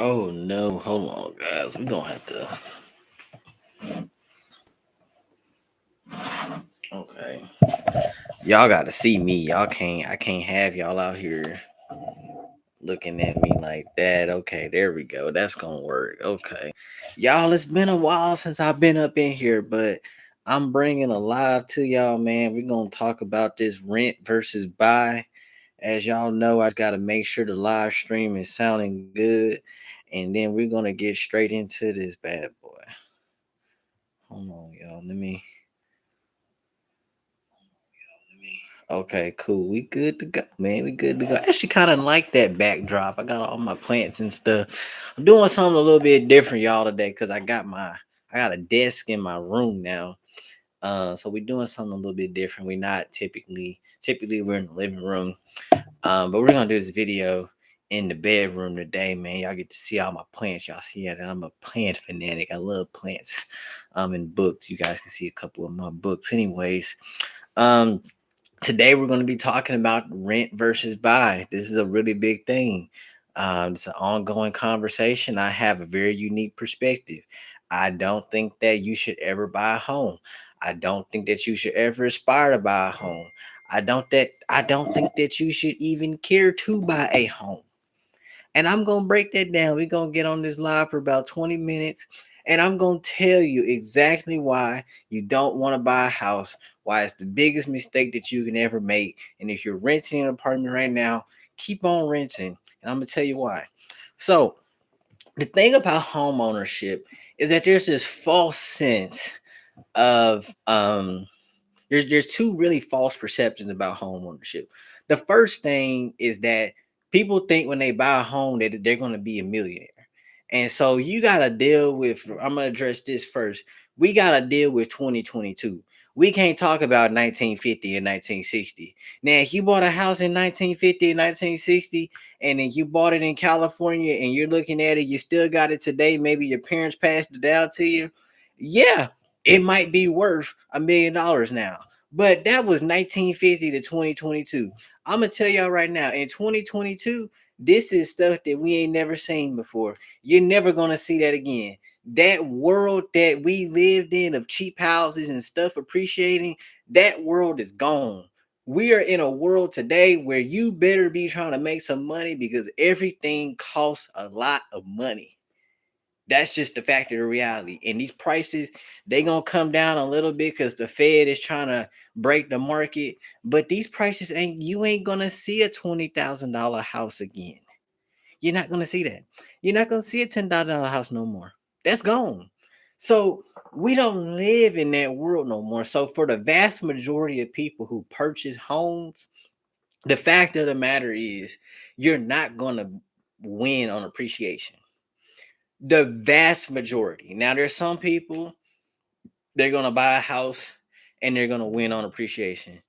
Oh no, hold on, guys. We're gonna have to. Okay, y'all got to see me. Y'all can't. I can't have y'all out here looking at me like that. Okay, there we go. That's gonna work. Okay, y'all. It's been a while since I've been up in here, but I'm bringing a live to y'all, man. We're gonna talk about this rent versus buy. As y'all know, I got to make sure the live stream is sounding good, and then we're gonna get straight into this bad boy. Hold on, y'all. Let me. Okay, cool. We good to go, man. We good to go. I actually kind of like that backdrop. I got all my plants and stuff. I'm doing something a little bit different, y'all, today because I got a desk in my room now. So we're doing something a little bit different. We're not typically we're in the living room. But we're gonna do this video in the bedroom today, man. Y'all get to see all my plants. Y'all see that I'm a plant fanatic. I love plants. And books. You guys can see a couple of my books. Anyways, um, today we're going to be talking about rent versus buy. This is a really big thing. It's an ongoing conversation. I have a very unique perspective. I don't think that you should ever buy a home. I don't think that you should ever aspire to buy a home. I don't think that you should even care to buy a home. And I'm going to break that down. We're going to get on this live for about 20 minutes. And I'm going to tell you exactly why you don't want to buy a house, why it's the biggest mistake that you can ever make. And if you're renting an apartment right now, keep on renting. And I'm going to tell you why. So, the thing about home ownership is that there's this false sense of there's two really false perceptions about home ownership. The first thing is that people think when they buy a home that they're going to be a millionaire. And so you got to deal with, I'm going to address this first. We got to deal with 2022. We can't talk about 1950 and 1960. Now, if you bought a house in 1950 and 1960, and then you bought it in California and you're looking at it, you still got it today. Maybe your parents passed it down to you. Yeah, it might be worth $1 million now. But that was 1950 to 2022. I'm gonna tell y'all right now, in 2022, this is stuff that we ain't never seen before. You're never gonna see that again. That world that we lived in of cheap houses and stuff appreciating, that world is gone. We are in a world today where you better be trying to make some money because everything costs a lot of money. That's just the fact of the reality. And these prices, they gonna come down a little bit because the Fed is trying to break the market. But these prices ain't you ain't gonna see a $20,000 house again. You're not gonna see that. You're not gonna see a $10,000 house no more. That's gone. So we don't live in that world no more. So for the vast majority of people who purchase homes, the fact of the matter is you're not gonna win on appreciation. The vast majority. Now, there's some people they're gonna buy a house and they're gonna win on appreciation.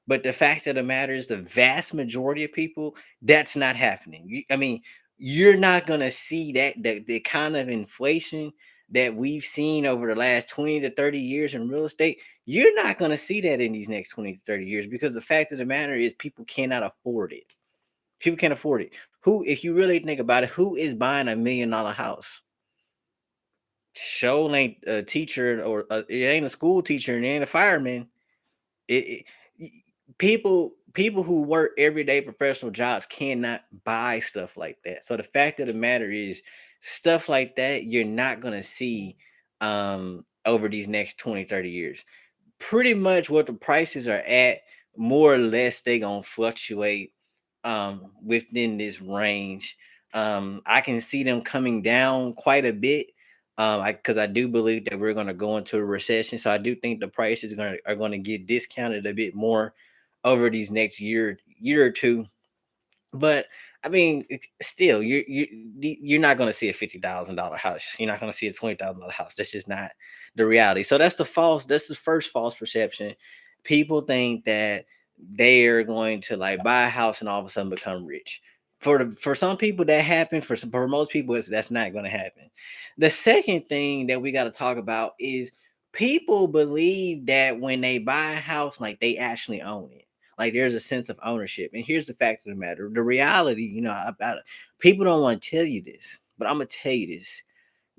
But the fact of the matter is, the vast majority of people, that's not happening. I mean, you're not gonna see that the kind of inflation that we've seen over the last 20 to 30 years in real estate. You're not gonna see that in these next 20 to 30 years because the fact of the matter is people cannot afford it. People can't afford it. Who, if you really think about it, who is buying $1 million house? Show ain't a teacher or it ain't a school teacher and it ain't a fireman. It people who work everyday professional jobs cannot buy stuff like that. So the fact of the matter is, stuff like that you're not gonna see over these next 20, 30 years. Pretty much what the prices are at, more or less they gonna fluctuate within this range. I can see them coming down quite a bit. Because I do believe that we're gonna go into a recession. So I do think the prices are gonna get discounted a bit more over these next year or two. But I mean, it's still, you're not going to see a $50,000 house. You're not going to see a $20,000 house. That's just not the reality. So that's the first false perception. People think that they're going to like buy a house and all of a sudden become rich. For some people that happen. For most people, that's not going to happen. The second thing that we got to talk about is people believe that when they buy a house, like they actually own it, like there's a sense of ownership. And here's the fact of the matter. The reality, about it, people don't want to tell you this. But I'm gonna tell you this.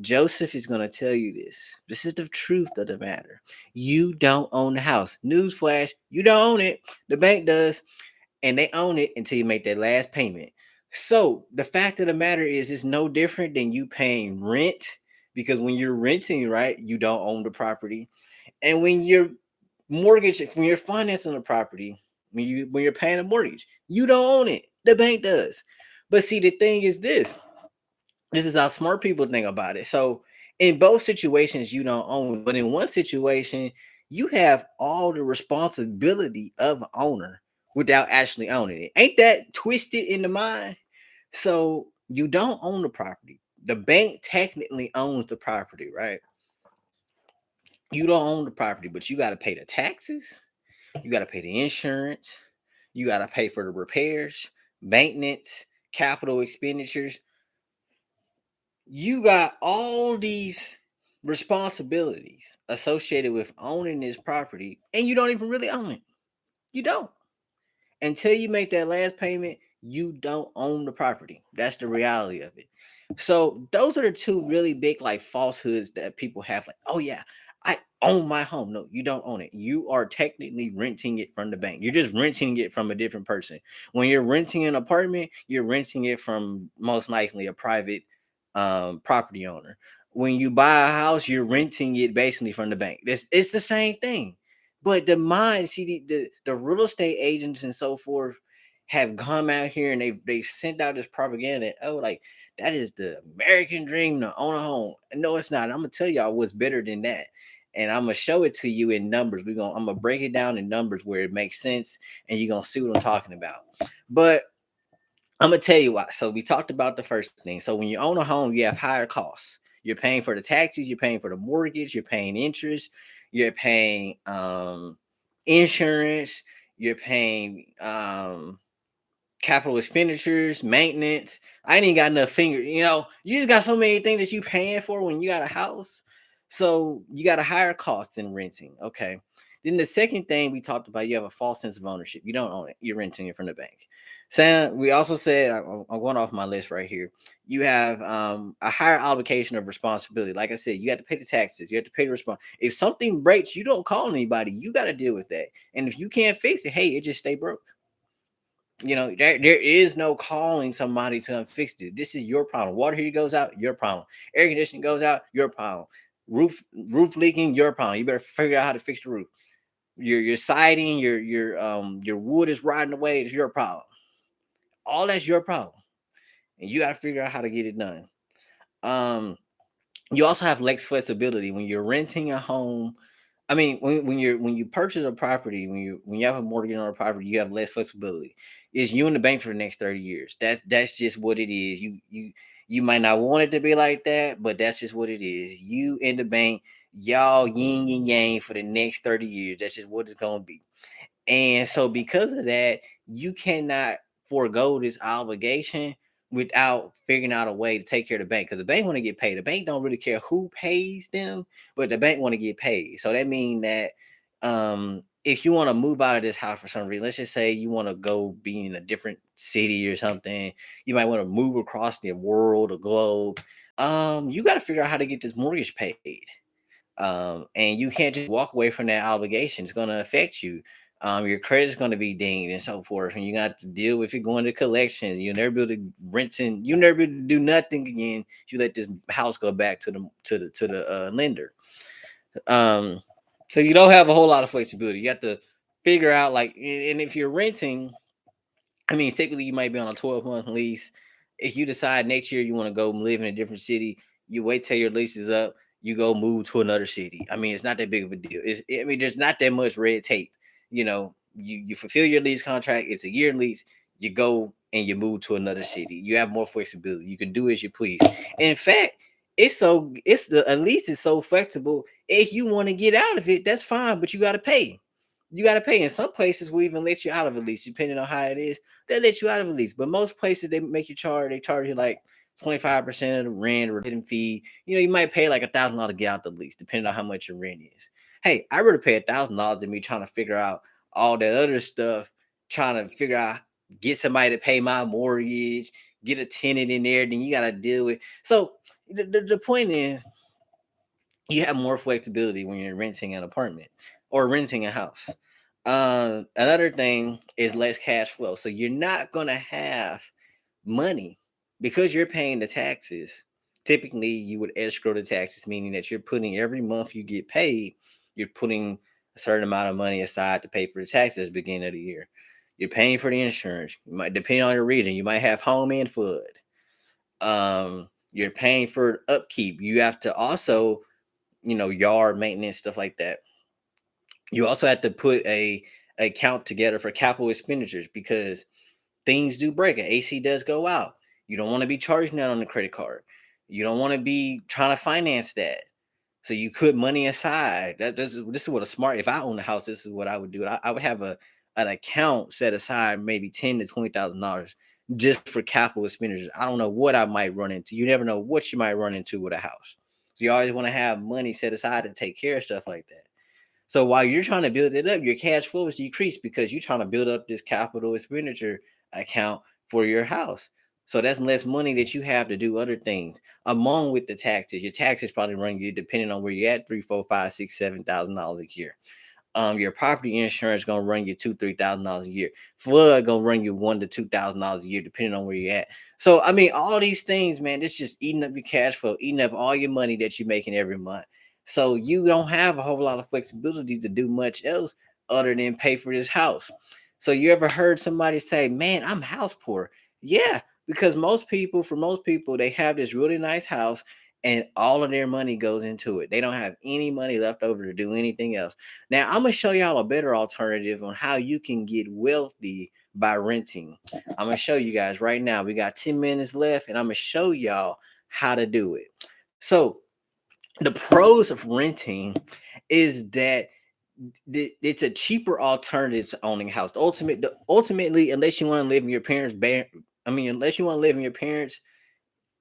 Joseph is gonna tell you this. This is the truth of the matter. You don't own the house. Newsflash, you don't own it. The bank does, and they own it until you make that last payment. So the fact of the matter is, it's no different than you paying rent because when you're renting, right, you don't own the property, and when you're when you're financing the property, when you're paying a mortgage, you don't own it. The bank does. But see, the thing is this is how smart people think about it. So in both situations, you don't own it, but in one situation, you have all the responsibility of an owner without actually owning it. Ain't that twisted in the mind? So you don't own the property. The bank technically owns the property, right? You don't own the property, but you got to pay the taxes, you got to pay the insurance, you got to pay for the repairs, maintenance, capital expenditures. You got all these responsibilities associated with owning this property, and you don't even really own it. You don't. Until you make that last payment, you don't own the property. That's the reality of it. So those are the two really big like falsehoods that people have. Like, oh yeah, I own my home. No, you don't own it. You are technically renting it from the bank. You're just renting it from a different person. When you're renting an apartment, you're renting it from most likely a private property owner. When you buy a house, you're renting it basically from the bank. It's the same thing. But the mind, see the real estate agents and so forth have come out here and they sent out this propaganda. Oh, like that is the American dream to own a home. No, it's not. I'm gonna tell y'all what's better than that. And I'm gonna show it to you in numbers. I'm gonna break it down in numbers where it makes sense, and you're gonna see what I'm talking about. But I'm gonna tell you why. So we talked about the first thing. So when you own a home, you have higher costs. You're paying for the taxes, you're paying for the mortgage, you're paying interest, you're paying insurance, you're paying capital expenditures, maintenance. I ain't even got enough finger. You just got so many things that you paying for when you got a house. So you got a higher cost than renting. Okay. Then the second thing we talked about, you have a false sense of ownership. You don't own it. You're renting it from the bank. Sam, we also said, I'm going off my list right here. You have a higher obligation of responsibility. Like I said, you have to pay the taxes. You have to pay the response. If something breaks, you don't call anybody. You got to deal with that. And if you can't fix it, hey, it just stay broke. There is no calling somebody to come fix it. This is your problem. Water heater goes out, your problem. Air conditioning goes out, your problem. Roof leaking, your problem. You better figure out how to fix the roof. Your siding, your wood is rotting away, it's your problem. All that's your problem. And you got to figure out how to get it done. Um you also have less flexibility when you're renting a home. I mean, when you purchase a property, when you have a mortgage on a property, you have less flexibility. It's you in the bank for the next 30 years. That's just what it is. You might not want it to be like that, but that's just what it is. You in the bank, y'all yin and yang for the next 30 years. That's just what it's gonna be. And so because of that, you cannot forego this obligation without figuring out a way to take care of the bank. Because the bank want to get paid. The bank don't really care who pays them, but the bank want to get paid. So that means that if you want to move out of this house for some reason, let's just say you want to go be in a different city or something, you might want to move across the world, the globe. You got to figure out how to get this mortgage paid. And you can't just walk away from that obligation. It's going to affect you. Your credit's going to be dinged and so forth, and you got to deal with it going to collections. You'll never be able to you never be able to do nothing again. If you let this house go back to the lender. Um, so you don't have a whole lot of flexibility. You have to figure out and if you're renting, I mean, typically you might be on a 12-month lease. If you decide next year you want to go live in a different city, you wait till your lease is up, you go move to another city. I mean, it's not that big of a deal. I mean, there's not that much red tape. You fulfill your lease contract, it's a year lease, you go and you move to another city. You have more flexibility. You can do as you please. In fact, a lease is so flexible. If you want to get out of it, that's fine, but you got to pay. You got to pay. In some places, we even let you out of a lease, depending on how it is. They let you out of a lease, but most places they charge you like 25% of the rent or hidden fee. You might pay like $1,000 to get out the lease, depending on how much your rent is. Hey, I rather pay $1,000 than me trying to figure out all that other stuff, trying to figure out get somebody to pay my mortgage, get a tenant in there, then you got to deal with. So the point is, you have more flexibility when you're renting an apartment or renting a house. Another thing is less cash flow. So you're not going to have money because you're paying the taxes. Typically, you would escrow the taxes, meaning that you're putting every month you get paid, you're putting a certain amount of money aside to pay for the taxes at the beginning of the year. You're paying for the insurance. You might, depending on your region, you might have home and flood. You're paying for upkeep. You have to also, yard maintenance, stuff like that. You also have to put a account together for capital expenditures because things do break. An AC does go out. You don't want to be charging that on the credit card. You don't want to be trying to finance that. So you put money aside. This is what a smart. If I own a house, this is what I would do. I would have an account set aside, maybe $10,000 to $20,000 just for capital expenditures. I don't know what I might run into. You never know what you might run into with a house. So you always want to have money set aside to take care of stuff like that. So while you're trying to build it up, your cash flow is decreased because you're trying to build up this capital expenditure account for your house. So that's less money that you have to do other things. Along with the taxes, your taxes probably run you, depending on where you're at, 3, 4, 5, 6, $7,000 a year. Your property insurance gonna run you $2,000, $3,000 a year. Flood gonna run you $1,000 to $2,000 a year, depending on where you're at. So I mean, all these things, man, it's just eating up your cash flow, eating up all your money that you're making every month. So you don't have a whole lot of flexibility to do much else other than pay for this house. So you ever heard somebody say, "Man, I'm house poor"? Yeah, because for most people, they have this really nice house and all of their money goes into it. They don't have any money left over to do anything else. Now, I'm gonna show y'all a better alternative on how you can get wealthy by renting. I'm gonna show you guys right now. We got 10 minutes left, and I'm gonna show y'all how to do it. So, the pros of renting is that it's a cheaper alternative to owning a house. Ultimately, unless you want to live in your parents' unless you want to live in your parents'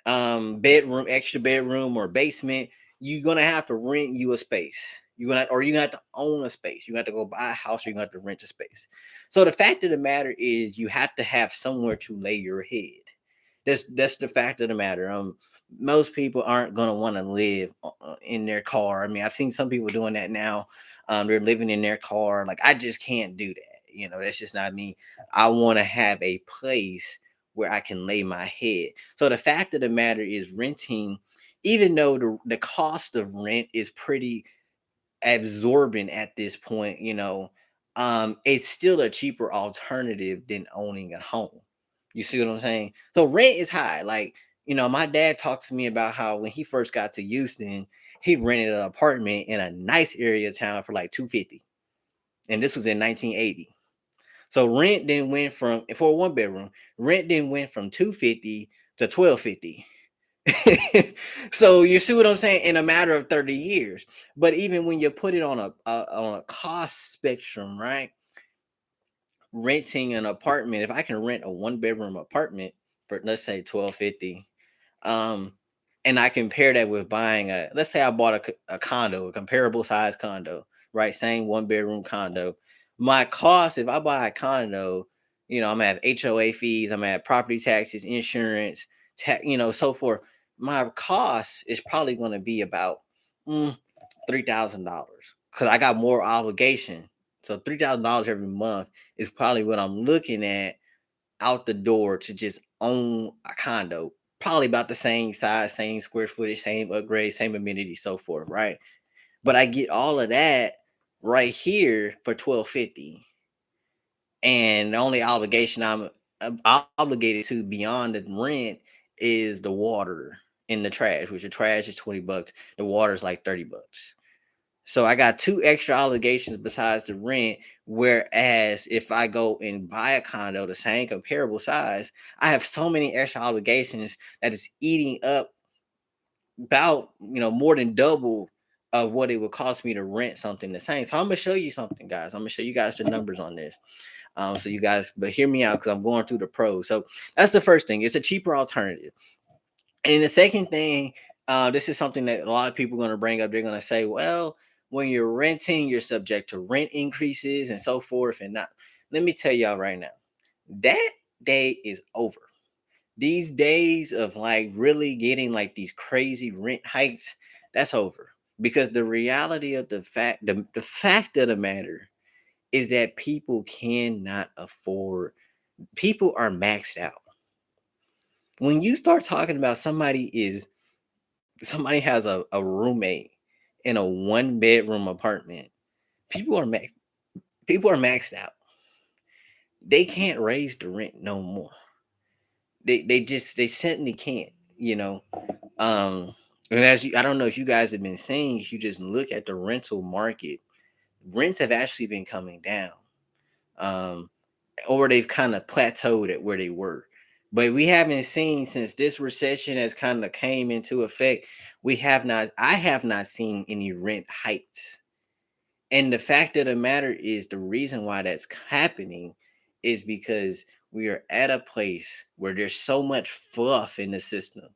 bedroom, extra bedroom or basement, you're gonna have to rent you a space. You're gonna have to own a space. You have to go buy a house, or you're gonna have to rent a space. So the fact of the matter is you have to have somewhere to lay your head. That's the fact of the matter. Most people aren't gonna want to live in their car. I mean, I've seen some people doing that now. They're living in their car. Like, I just can't do that. That's just not me. I want to have a place where I can lay my head. So the fact of the matter is, renting, even though the cost of rent is pretty absorbent at this point, it's still a cheaper alternative than owning a home. You see what I'm saying? So rent is high. Like, my dad talked to me about how when he first got to Houston, he rented an apartment in a nice area of town for like 250. And this was in 1980. So rent then went from, for a one bedroom, rent then went from 250 to 1250. So you see what I'm saying, in a matter of 30 years. But even when you put it on a cost spectrum, right? Renting an apartment, if I can rent a one bedroom apartment for, let's say, 1250, um and I compare that with buying let's say I bought a condo, a comparable size condo, right? Same one bedroom condo. My cost, if I buy a condo, I'm gonna have HOA fees, I'm gonna have property taxes, insurance, so forth. My cost is probably going to be about $3,000 because I got more obligation. So $3,000 every month is probably what I'm looking at out the door to just own a condo. Probably about the same size, same square footage, same upgrade, same amenities, so forth, right? But I get all of that right here for 1250, and the only obligation I'm obligated to beyond the rent is the water in the trash, which the trash is $20. The water is like $30. So I got two extra obligations besides the rent. Whereas if I go and buy a condo the same comparable size, I have so many extra obligations that is eating up about, more than double of what it would cost me to rent something the same. So I'm gonna show you something, guys. I'm gonna show you guys the numbers on this. So you guys, but hear me out because I'm going through the pros. So that's the first thing. It's a cheaper alternative. And the second thing, this is something that a lot of people are going to bring up. They're going to say, well, when you're renting, you're subject to rent increases and so forth. And not, let me tell y'all right now, that day is over. These days of like really getting like these crazy rent hikes, that's over. Because the reality of the fact of the matter is that people cannot afford, people are maxed out. When you start talking about somebody has a roommate in a one bedroom apartment, people are people are maxed out. They can't raise the rent no more. They simply can't, you know. Um and as you, I don't know if you guys have been seeing, if you just look at the rental market, rents have actually been coming down. Um or they've kind of plateaued at where they were. But we haven't seen, since this recession has kind of came into effect, I have not seen any rent hikes. And the fact of the matter is, the reason why that's happening is because we are at a place where there's so much fluff in the system.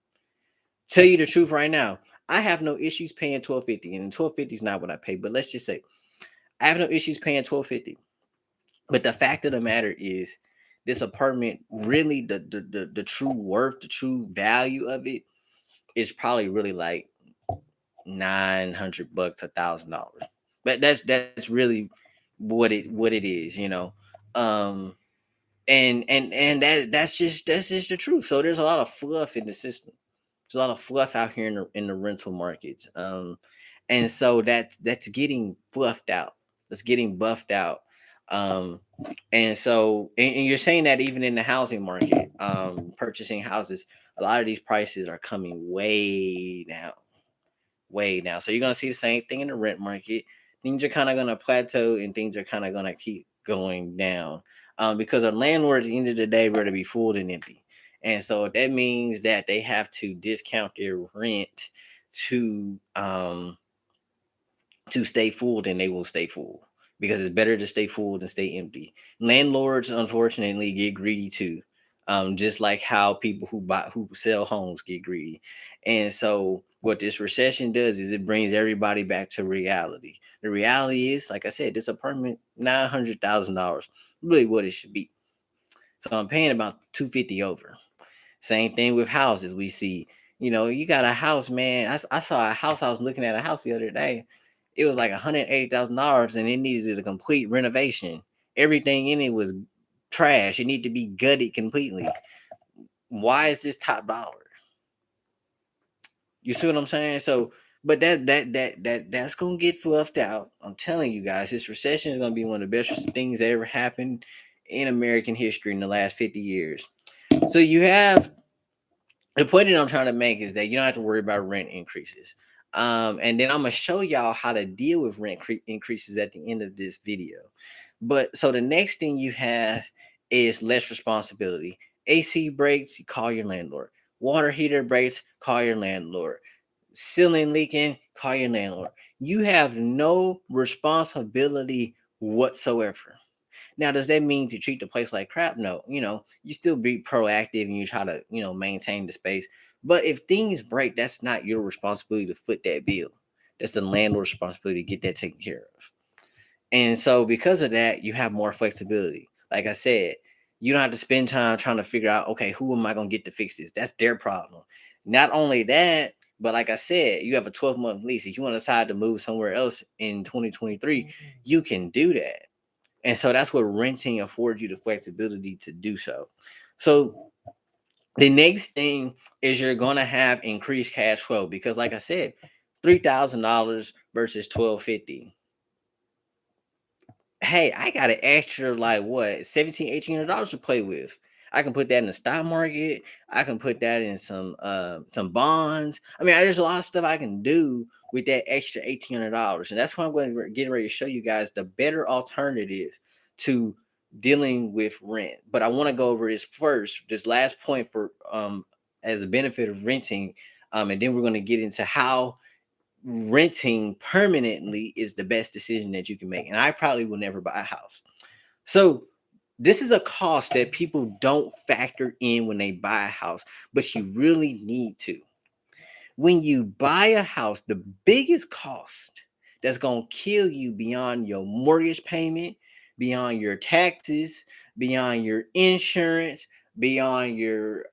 Tell you the truth right now, I have no issues paying 1250, and 1250 is not what I pay, but let's just say I have no issues paying 1250. But the fact of the matter is, this apartment really, the true worth, the true value of it is probably really like $900, $1,000. But that's really what it is, you know. Um and that's just the truth. So there's a lot of fluff in the system. There's a lot of fluff out here in the rental markets. And so that's getting fluffed out. It's getting buffed out. Um, and so and you're saying that even in the housing market, purchasing houses, a lot of these prices are coming way down, way down. So you're gonna see the same thing in the rent market. Things are kind of gonna plateau, and things are kind of gonna keep going down. Because a landlord at the end of the day rather be full than empty. And so that means that they have to discount their rent to um to stay full, then they will stay full, because it's better to stay full than stay empty. Landlords unfortunately get greedy too, just like how people who sell homes get greedy. And so what this recession does is it brings everybody back to reality. The reality is, like I said, this apartment $900,000, really what it should be. So I'm paying about 250 over. Same thing with houses. We see, you got a house, man. I saw a house. I was looking at a house the other day. It was like $180,000, and it needed a complete renovation. Everything in it was trash. It needed to be gutted completely. Why is this top dollar? You see what I'm saying? So, but that's gonna get fluffed out. I'm telling you guys, this recession is gonna be one of the best things that ever happened in American history in the last 50 years. So you have, the point that I'm trying to make is that you don't have to worry about rent increases. And then I'm gonna show y'all how to deal with increases at the end of this video. But so the next thing you have is less responsibility. AC breaks, you call your landlord. Water heater breaks, call your landlord. Ceiling leaking, call your landlord. You have no responsibility whatsoever. Now, does that mean to treat the place like crap? No, you still be proactive and you try to, maintain the space. But if things break, that's not your responsibility to foot that bill. That's the landlord's responsibility to get that taken care of. And so, because of that, you have more flexibility. Like I said, you don't have to spend time trying to figure out, okay, who am I going to get to fix this? That's their problem. Not only that, but like I said, you have a 12-month lease. If you want to decide to move somewhere else in 2023, you can do that. And so that's what renting affords you the flexibility to do so. So the next thing is you're going to have increased cash flow, because like I said, $3,000 versus 1250. Hey, I got an extra like what, 17, $1,800 to play with. I can put that in the stock market. I can put that in some bonds. I mean, there's a lot of stuff I can do with that extra $1,800. And that's why I'm going to get ready to show you guys the better alternative to dealing with rent. But I want to go over this last point for as a benefit of renting. And then we're going to get into how renting permanently is the best decision that you can make. And I probably will never buy a house. So this is a cost that people don't factor in when they buy a house, but you really need to. When you buy a house, the biggest cost that's going to kill you beyond your mortgage payment, beyond your taxes, beyond your insurance, beyond your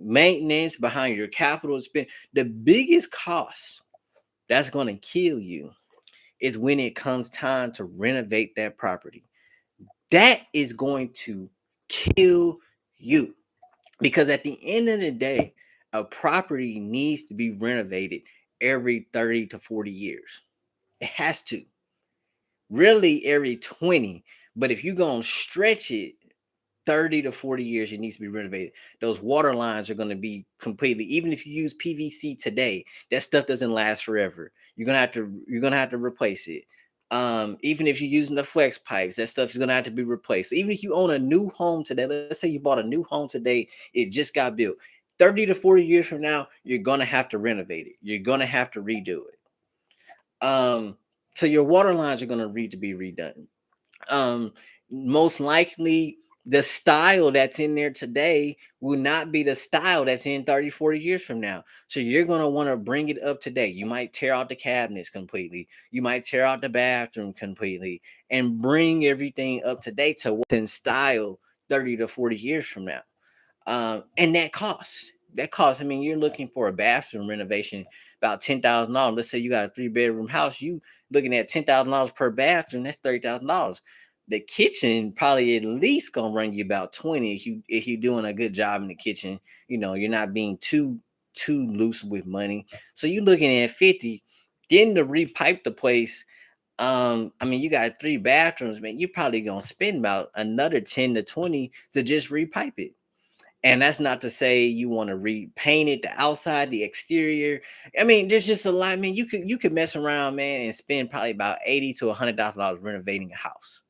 maintenance, behind your capital spend. The biggest cost that's going to kill you is when it comes time to renovate that property. That is going to kill you, because at the end of the day, a property needs to be renovated every 30 to 40 years. It has to. Really every 20. But if you're going to stretch it 30 to 40 years, it needs to be renovated. Those water lines are going to be completely, even if you use PVC today, that stuff doesn't last forever. You're gonna have to replace it. Even if you're using the flex pipes, that stuff is gonna have to be replaced. Even if you own a new home today, let's say you bought a new home today, it just got built. 30 to 40 years from now, you're gonna have to renovate it. You're gonna have to redo it. Um, so your water lines are gonna need to be redone. um Most likely the style that's in there today will not be the style that's in 30, 40 years from now. So you're going to want to bring it up to date. You might tear out the cabinets completely, you might tear out the bathroom completely, and bring everything up to date to what's in style 30 to 40 years from now. And that costs. I mean, you're looking for a bathroom renovation about $10,000. Let's say you got a 3 bedroom house, you looking at $10,000 per bathroom. That's $30,000. The kitchen probably at least gonna run you about 20 if you're doing a good job in the kitchen. You're not being too loose with money. So you're looking at 50. Then to repipe the place. I mean, you got 3 bathrooms, man. You're probably gonna spend about another 10 to 20 to just repipe it. And that's not to say you want to repaint it, the outside, the exterior. I mean, there's just a lot, man. You could mess around, man, and spend probably about 80 to $100,000 renovating a house.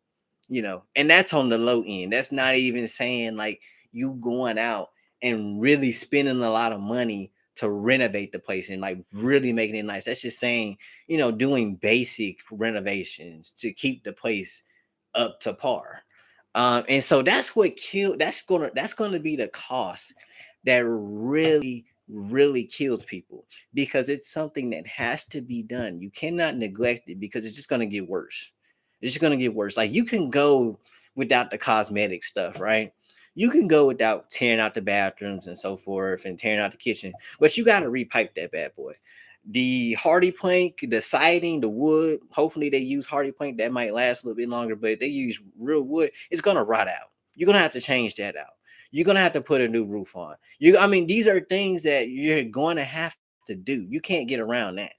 And that's on the low end. That's not even saying like you going out and really spending a lot of money to renovate the place and like really making it nice. That's just saying, doing basic renovations to keep the place up to par. And so that's what kill. That's gonna be the cost that really kills people, because it's something that has to be done. You cannot neglect it because it's just gonna get worse. It's just gonna get worse. Like you can go without the cosmetic stuff, right? You can go without tearing out the bathrooms and so forth and tearing out the kitchen, but you got to repipe that bad boy. The hardy plank, the siding, the wood. Hopefully they use hardy plank. That might last a little bit longer, but if they use real wood, it's gonna rot out. You're gonna have to change that out. You're gonna have to put a new roof on. I mean, these are things that you're going to have to do. You can't get around that.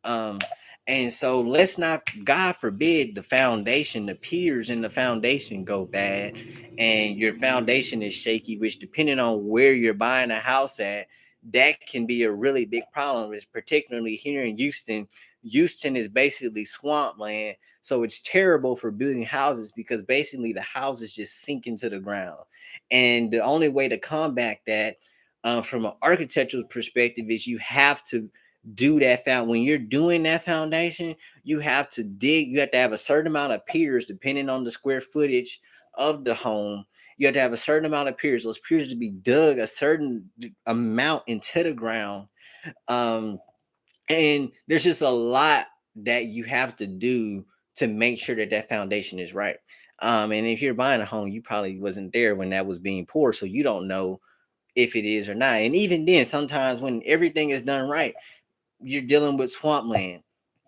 Um, and so let's not, God forbid, the foundation, the piers in the foundation go bad, and your foundation is shaky, which depending on where you're buying a house at, that can be a really big problem. It's particularly here in Houston. Houston is basically swampland. So it's terrible for building houses because basically the houses just sink into the ground. And the only way to combat that, from an architectural perspective, is you have to do that when you're doing that foundation. You have to dig. You have to have a certain amount of piers depending on the square footage of the home. You have to have a certain amount of piers. Those piers to be dug a certain amount into the ground. um and there's just a lot that you have to do to make sure that that foundation is right. And if you're buying a home, you probably wasn't there when that was being poured, so you don't know if it is or not. And even then, sometimes when everything is done right, you're dealing with swampland.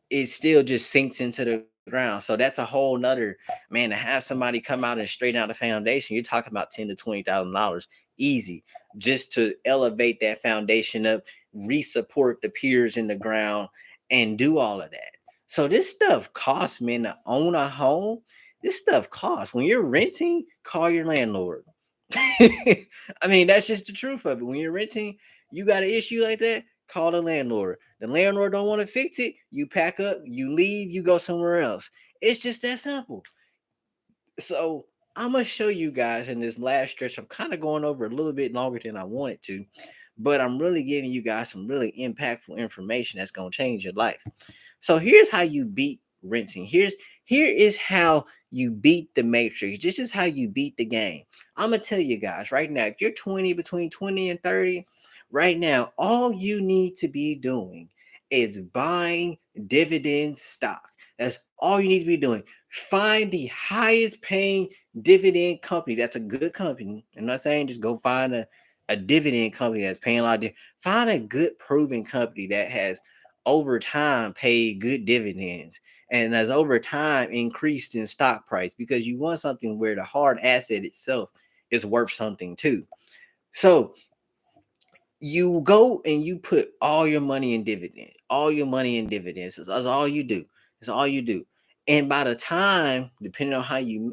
It still just sinks into the ground. So that's a whole nother, man, to have somebody come out and straighten out the foundation. You're talking about $10,000 to $20,000 easy, just to elevate that foundation up, resupport the piers in the ground, and do all of that. So this stuff costs, man, to own a home. This stuff costs. When you're renting, call your landlord. I mean, that's just the truth of it. When you're renting, you got an issue like that, call the landlord. The landlord don't want to fix it, you pack up, you leave, you go somewhere else. It's just that simple. So I'm gonna show you guys in this last stretch. I'm kind of going over a little bit longer than I wanted to, but I'm really giving you guys some really impactful information that's gonna change your life. So here's how you beat renting. Here is how you beat the matrix. This is how you beat the game. I'm gonna tell you guys right now, if you're 20, between 20 and 30, right now, all you need to be doing is buying dividend stock. That's all you need to be doing. Find the highest paying dividend company. That's a good company. I'm not saying just go find a dividend company that's paying a lot of find a good proven company that has over time paid good dividends and has over time increased in stock price because you want something where the hard asset itself is worth something too. So you go and you put all your money in dividend, all your money in dividends. That's all you do. That's all you do. And by the time, depending on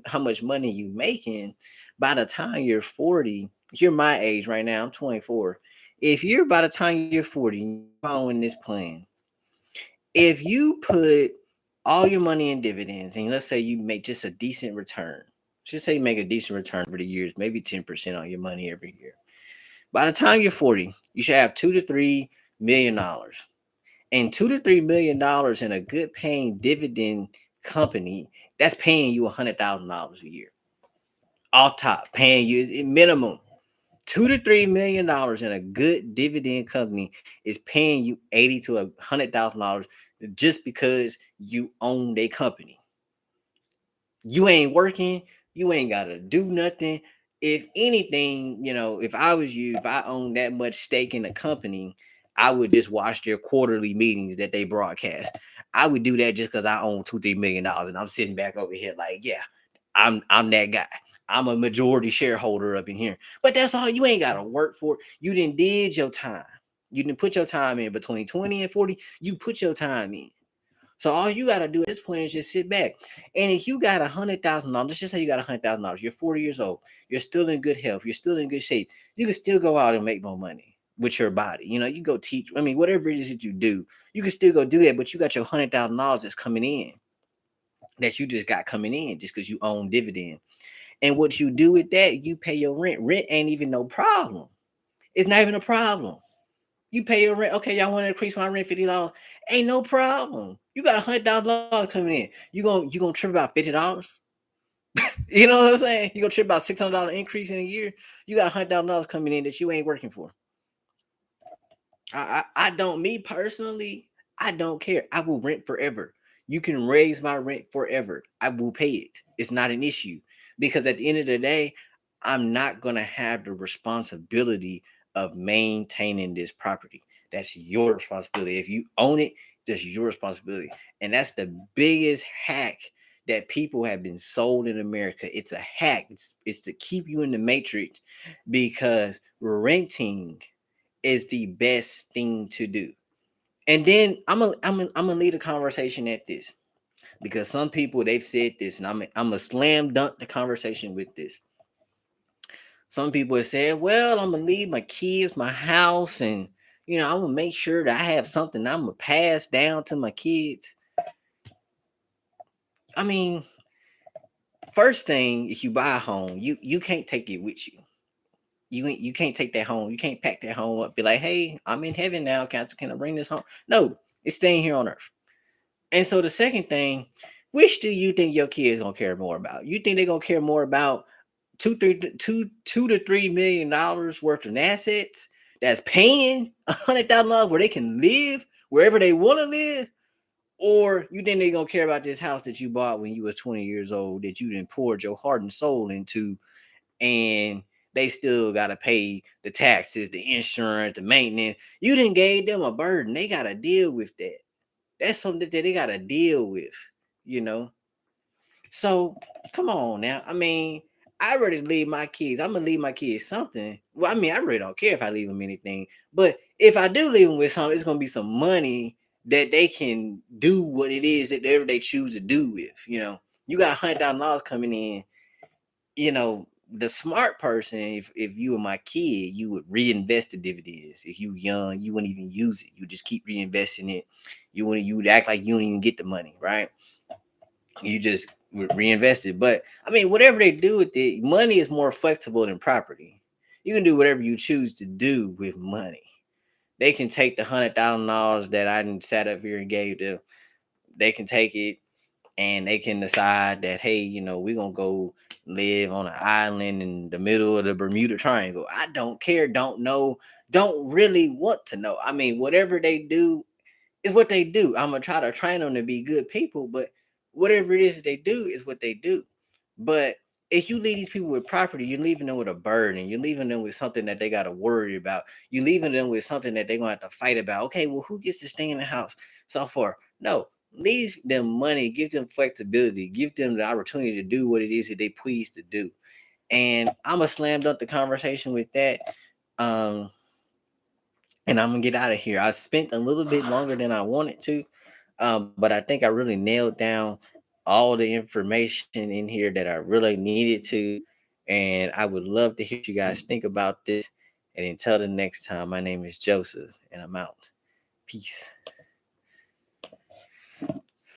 how much money you making, by the time you're 40, you're my age right now. I'm 24. If you're by the time you're 40 and you're following this plan, if you put all your money in dividends and let's say you make just a decent return, just say you make a decent return over the years, maybe 10% on your money every year. By the time you're 40, you should have $2 to $3 million. And $2 to $3 million in a good paying dividend company, that's paying you $100,000 a year. Off top, paying you minimum. $2 to $3 million in a good dividend company is paying you 80 to $100,000 just because you own a company. You ain't working, you ain't gotta do nothing. If anything, if I was you, if I owned that much stake in a company, I would just watch their quarterly meetings that they broadcast. I would do that just because I own $2 3 million and I'm sitting back over here like, yeah, I'm that guy. I'm a majority shareholder up in here. But that's all. You ain't gotta work for it. You did your time. You didn't put your time in between 20 and 40. You put your time in. So all you gotta do at this point is just sit back. And if you got $100,000, let's just say you got $100,000, you're 40 years old, you're still in good health, you're still in good shape, you can still go out and make more money with your body. You go teach, I mean, whatever it is that you do, you can still go do that, but you got your $100,000 that's coming in, that you just got coming in just because you own dividend. And what you do with that, you pay your rent. Rent ain't even no problem. It's not even a problem. You pay your rent. Okay, y'all want to increase my rent $50? Ain't no problem. You got $100,000 coming in. You gonna trip about $50? You know what I'm saying? You gonna trip about $600 increase in a year? You got $100,000 coming in that you ain't working for. I don't. Me personally, I don't care. I will rent forever. You can raise my rent forever. I will pay it. It's not an issue because at the end of the day, I'm not gonna have the responsibility of maintaining this property. That's your responsibility. If you own it, that's your responsibility. And that's the biggest hack that people have been sold in America. It's a hack. It's to keep you in the matrix because renting is the best thing to do. And then I'm gonna lead a conversation at this because some people they've said this, and I'm a slam dunk the conversation with this. Some people have said, "Well, I'm gonna leave my kids my house, and I'm gonna make sure that I have something I'm gonna pass down to my kids." I mean, first thing, if you buy a home, you can't take it with you. You can't take that home. You can't pack that home up. Be like, hey, I'm in heaven now. Can I bring this home? No, it's staying here on earth. And so the second thing, which do you think your kids gonna care more about? You think they're gonna care more about $2 to $3 million worth of assets that's paying $100,000 where they can live wherever they want to live? Or you think they're gonna care about this house that you bought when you was 20 years old that you didn't poured your heart and soul into, and they still gotta pay the taxes, the insurance, the maintenance. You didn't gave them a burden. They gotta deal with that. That's something that they gotta deal with, you know. So come on now. I mean, I already leave my kids. I'm gonna leave my kids something. Well, I mean, I really don't care if I leave them anything, but if I do leave them with something, it's gonna be some money that they can do what it is that they choose to do with. You got $100,000 coming in. The smart person, if you were my kid, you would reinvest the dividends. If you young, you wouldn't even use it. You just keep reinvesting it. You would act like you don't even get the money, right? You just would reinvest it. But I mean, whatever they do with it, money is more flexible than property. You can do whatever you choose to do with money. They can take the $100,000 that I didn't sat up here and gave them. They can take it and they can decide that, hey, we're gonna go live on an island in the middle of the Bermuda Triangle. I don't care, don't know, don't really want to know. I mean, whatever they do is what they do. I'm gonna try to train them to be good people, but whatever it is that they do is what they do. But if you leave these people with property, you're leaving them with a burden. You're leaving them with something that they got to worry about. You're leaving them with something that they're going to have to fight about. Okay, well, who gets to stay in the house? So far, no. Leave them money, give them flexibility, give them the opportunity to do what it is that they please to do. And I'm a slam dunk the conversation with that. Um, and I'm gonna get out of here. I spent a little bit longer than I wanted to, but I think I really nailed down all the information in here that I really needed to. And I would love to hear what you guys think about this. And until the next time, my name is Joseph, and I'm out. Peace.